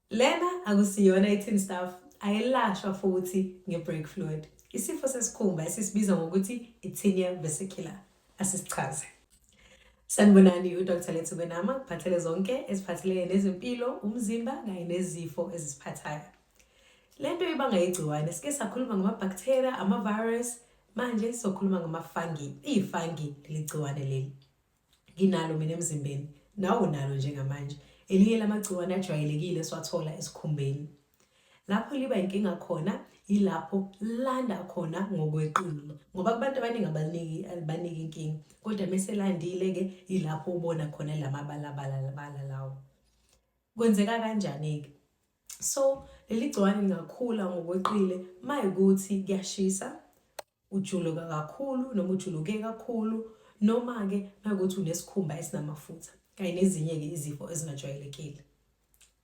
Lena akusiyona i-tin stuff, ayilashwa futhi nge-brake fluid. Isifo sesikhumba esisibiza ngokuthi i-tinea vesicular. Asisichaze. Sanibonani, uDr. Lethu Benama, kuphathele zonke eziphathelene nezempilo, umzimba kanye nezifo ezisiphathayo. Lento ibanga igciwane, sike sakhuluma ngama-bacteria, ama-virus, manje sokhuluma ngama-fungi. I-fungi ligciwane leli. Nginalo mina emzimbeni, nawe unalo njengamanje. Elinye lamagciwane ajwayelekile siwathola esikhumbeni. Lapho liba inkinga khona, ilapho landa khona ngokweqile. Ngoba kubantu abaningi abaniki inkinga, kodwa mase landile-ke ilapho ubona khona lamabalabala lawo. Kwenzeka kanjani-ke? So, leli gciwane lingakhula ngokweqile mayikuthi kuyashisa, ujuluka kakhulu noma ujuluke kakhulu, noma-ke mayikuthi unesikhumba esinamafutha, kanye nezinye-ke izifo ezingajwayelekile.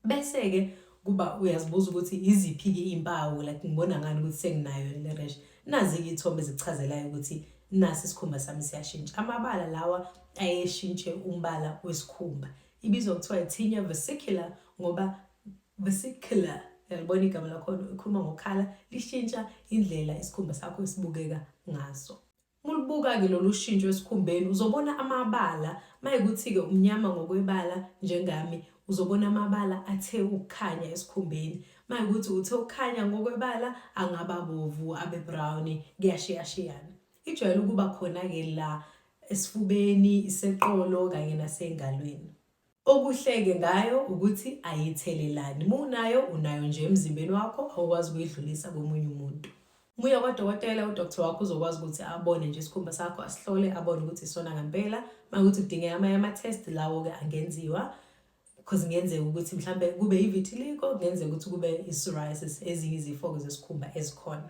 Bese-ke kuba uyazibuza ukuthi iziphi-ke impawu, like ngibona ngani ukuthi senginayo le rash. Nazi-ke iy'thombe ezikuchazelayo ukuthi nasi isikhumba sami siyashintsha. Amabala lawa ayeshintshe umbala wesikhumba. Ibizwa kuthiwa i-tinea vesicular ngoba vesicular, yalibona igama lakhona, ikhuluma ngokukhala, lishintsha indlela isikhumba sakho esibukeka ngaso. Mulibuka-ke lolu shintsho esikhumbeni, uzobona amabala, mayikuthi-ke umnyama ngokwebala njengami, uzobona amabala athe ukukhanya esikhumbeni. Mayikuthi uthe ukukhanya ngokwebala, angaba bovu, abe brown, kuyashiyashiyana. Ijwayele ukuba khona-ke la esifubeni, iseqolo kanye nasengalweni. Okuhleke ngayo ukuthi ayithelelani. Munayo unayo nje emzimbeni wakho, awukwazi ukuyidlulisa komunye umuntu. Muya kwadokotela, udokotela wakho uzokwazi ukuthi abone nje isikhumba sakho, asihlole, abone ukuthi isona ngempela. Mayikuthi kudingeka amanye ama-test, lawo-ke angenziwa. Because kungenzeka ukuthi mhlambe kube i-vitiligo, kungenzeka ukuthi kube i-psoriasis, ezinye izifo zesikhumba ezikhona.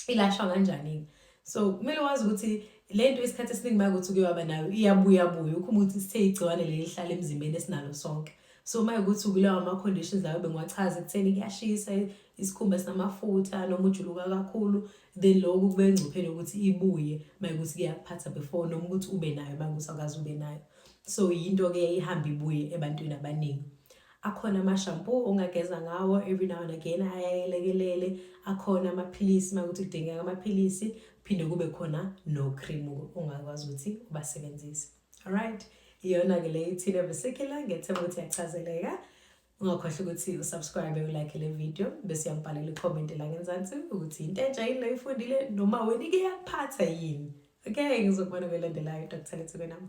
Ilashwa kanjani-ke? So, kumele wazi ukuthi lento isikhathi esiningi mayikuthi kuyaba nayo iyabuya. Ukhumbuka ukuthi sithe igciwane leli lihlala emzimbeni esinalo sonke. So mayikuthi kulawo ama-conditions lawo bengiwachaza ekutheni kuyashisa, isikhumba esinamafutha noma ujuluka kakhulu, then lokhu kube engcupheni ukuthi ibuye mayikuthi kuyakuphatha before, noma ukuthi ube nayo mayikuthi awukazi ube nayo. So yinto-ke ihamba ibuye ebantwini abaningi. Akhona ama-shampoo ongageza ngawo every now and again, ayayelekelele. Akhona amaphilisi mayikuthi kudingeka amaphilisi, phinde kube khona no-cream ongakwazi ukuthi ubasebenzise. Alright, iyona-ke le i-tinea vesicular, ngethemba ukuthi yachazeleka. Ungakhohlwa ukuthi usubscribe, ulike le video, bese uyangibhalela i-comment la ngenzansi ukuthi into entsha yini le uyifundile noma wena ike yakuphatha yini. Okay, ngizokubona kwelandelayo, Dr. Lethu Benama.